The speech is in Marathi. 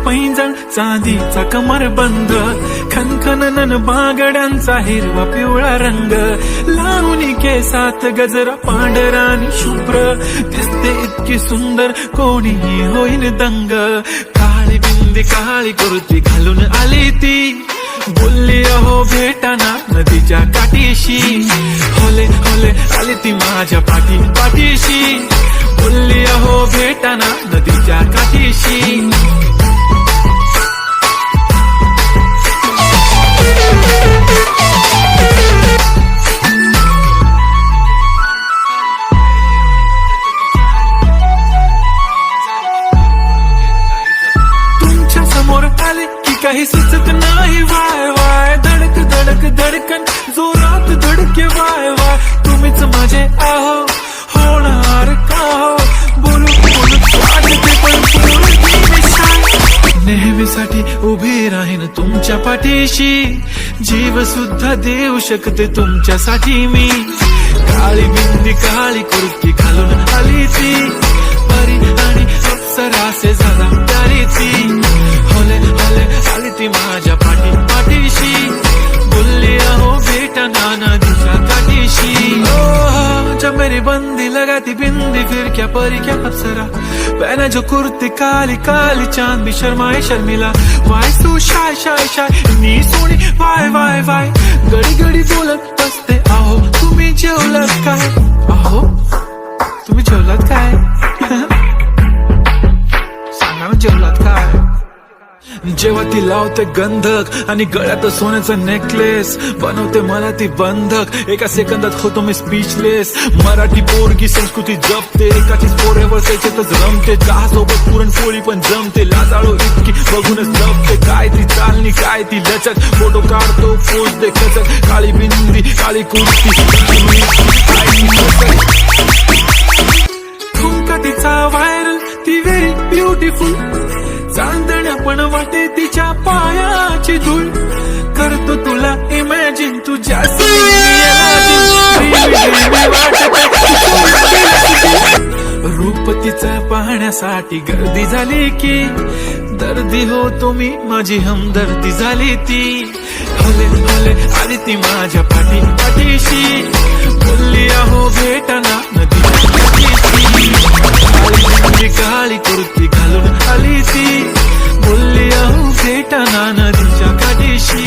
पैंजण चांदीचा कमरबंद, खनखनन बागड्यांचा हिरवा पिवळा रंग, लावणी केसात गजरा पांढरा आणि शुभ्र, दिसते इतकी सुंदर कोणीही होईल दंग. काळी बिंदी काळी कुर्ती घालून आली ती, बोलली अहो भेटाना नदीच्या काठीशी, होले होले आली ती माझ्या पाठीशी, बोलली अहो भेटाना नदीच्या काठीशी. तुमच्या समोर आले की काही सुचत नाही, वाय वाय धडक धडक धडकन जोरात धडके, वाय वाय तुम्हीच माझे आहो, होणार का हो, बोलू बोलू वाटते पण नेहमीसाठी उभी राहीन तुमच्या पाठीशी, जीव सुद्धा देऊ शकते तुमच्यासाठी मी. काळी बिंदी काळी कुर्ती घालून आली ती, परी आणि अप्सरासे झाला प्यारी ती, होले होले आली ती माझ्या पाठीशी, बोलली अहो भेटना नदीच्या काठीशी. जब मेरी बंदी लगाती बिंदी फिर क्या परी क्या अप्सरा, पहना जो कुर्ती काली काली चांद भी शर्माए शर्मिला, why so shy shy shy नी सोनी, वाय वाय वाय गडी गडी बोलत असते अहो तुम्ही जेवलात काय, अहो तुम्ही जेवलात काय सांगा ना जेवलात काय. जेव्हा ती लावते गंधक आणि गळ्यात सोन्याचा नेकलेस, बनवते मला ती बंधक, एका सेकंदात होतो मी स्पीचलेस. मराठी पोरगी संस्कृती जपते, एकाचीच पोरेवर त्याच्यातच रमते, चहासोबत पुरणपोळी पण जमते, लाजाळू इतकी बघूनच जपते, काय ती चालणी काय ती लचक, फोटो काढतो पोज दे खचक, काळी बिंदी काळी कुर्ती ठुमका तिचा व्हायरल, ती व्हेरी ब्युटिफुल, चांदण्या पण वाटे तिच्या पायाची धूळ, करतो तुला इमॅजिन तुझ्या रूप तिचं पाहण्यासाठी गर्दी झाली की, दर्दी होतो मी माझी हमदर्दी झाली ती, होले होले आली ती माझ्या पाठीशी, बोलली अहो भेटना नदीच्या काठीशी, काळी काळी कुर्ती घालून आली ती, बोलली अहो भेटना नदीच्या काठीशी.